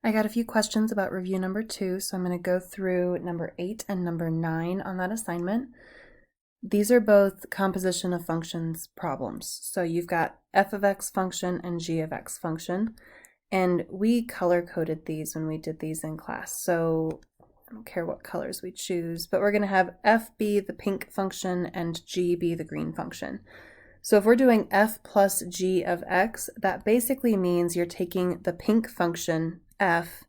I got a few questions about review number 2, so I'm going to go through number 8 and number 9 on that assignment. These are both composition of functions problems. So you've got f of x function and g of x function, and we color-coded these when we did these in class. So I don't care what colors we choose, but we're going to have f be the pink function and g be the green function. So if we're doing f plus g of x, that basically means you're taking the pink function f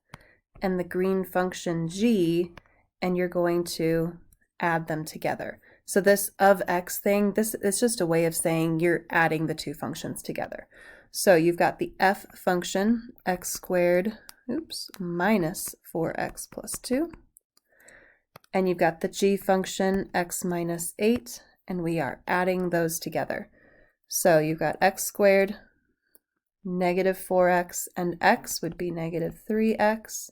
and the green function g, and you're going to add them together. So this of x thing, this is just a way of saying you're adding the two functions together. So you've got the f function, x squared, minus 4x plus 2. And you've got the g function, x minus 8, and we are adding those together. So you've got x squared, negative 4x, and x would be negative 3x.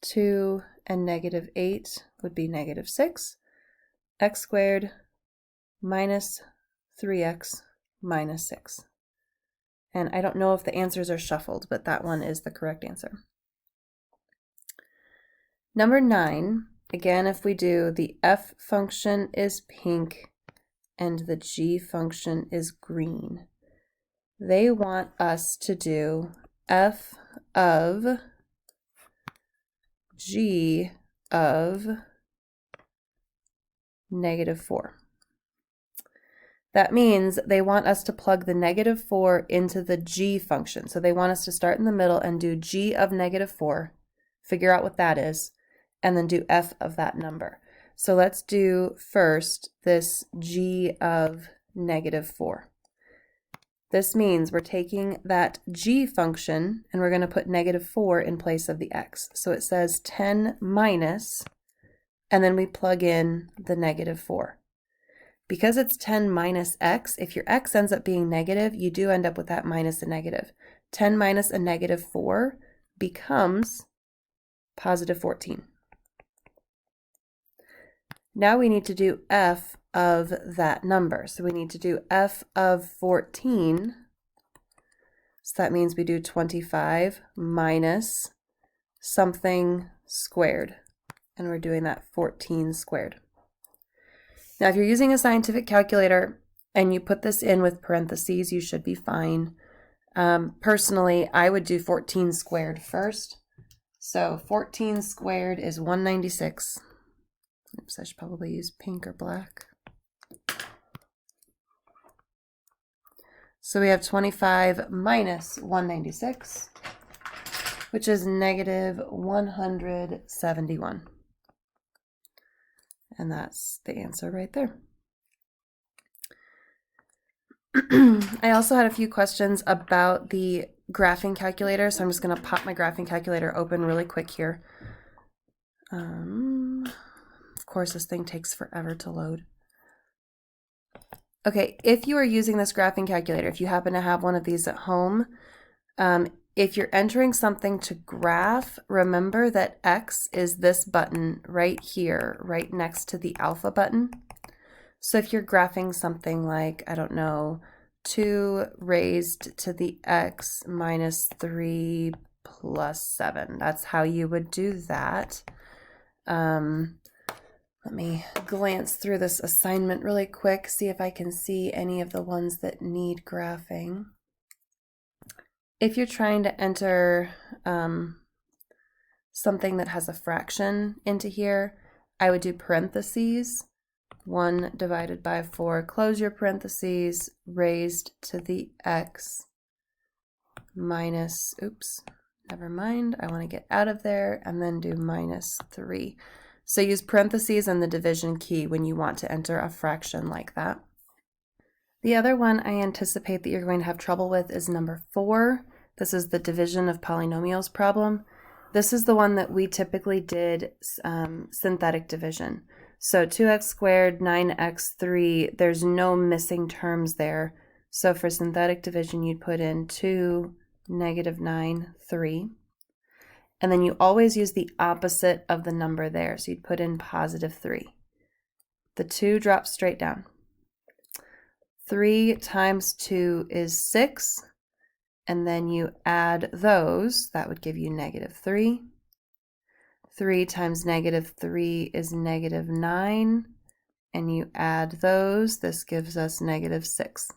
2 and negative 8 would be negative 6. X squared minus 3x minus 6. And I don't know if the answers are shuffled, but that one is the correct answer. Number 9, again, if we do the f function is pink and the g function is green, they want us to do f of g of negative 4. That means they want us to plug the negative 4 into the g function. So they want us to start in the middle and do g of negative 4, figure out what that is, and then do f of that number. So let's do first this g of negative 4. This means we're taking that g function and we're going to put negative 4 in place of the x. So it says 10 minus, and then we plug in the negative 4. Because it's 10 minus x, if your x ends up being negative, you do end up with that minus a negative. 10 minus a negative 4 becomes positive 14. Now we need to do f of that number. So we need to do f of 14. So that means we do 25 minus something squared. And we're doing that 14 squared. Now, if you're using a scientific calculator and you put this in with parentheses, you should be fine. Personally, I would do 14 squared first. So 14 squared is 196. Oops, I should probably use pink or black. So we have 25 minus 196, which is negative 171. And that's the answer right there. I also had a few questions about the graphing calculator, so I'm just going to pop my graphing calculator open really quick here. Of course, this thing takes forever to load. Okay, if you are using this graphing calculator, if you happen to have one of these at home, if you're entering something to graph, remember that X is this button right here, right next to the alpha button. So if you're graphing something like, I don't know, 2 raised to the x minus 3 plus 7, that's how you would do that. Let me glance through this assignment really quick, see if I can see any of the ones that need graphing. If you're trying to enter something that has a fraction into here, I would do parentheses, 1 divided by 4, close your parentheses, raised to the x minus, never mind, I want to get out of there, and then do minus 3. So use parentheses and the division key when you want to enter a fraction like that. The other one I anticipate that you're going to have trouble with is number 4. This is the division of polynomials problem. This is the one that we typically did synthetic division. So 2x squared, 9x3, there's no missing terms there. So for synthetic division, you'd put in 2, negative 9, 3. And then you always use the opposite of the number there. So you'd put in positive 3. The 2 drops straight down. 3 times 2 is 6. and then you add those, that would give you -3. 3 times -3 is -9, and you add those, this gives us -6.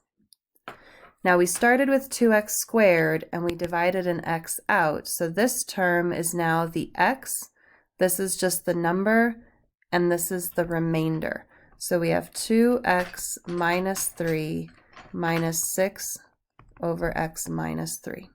Now we started with 2x squared and we divided an x out, so this term is now the x, this is just the number, and this is the remainder. So we have 2x minus 3 minus 6 over x minus 3.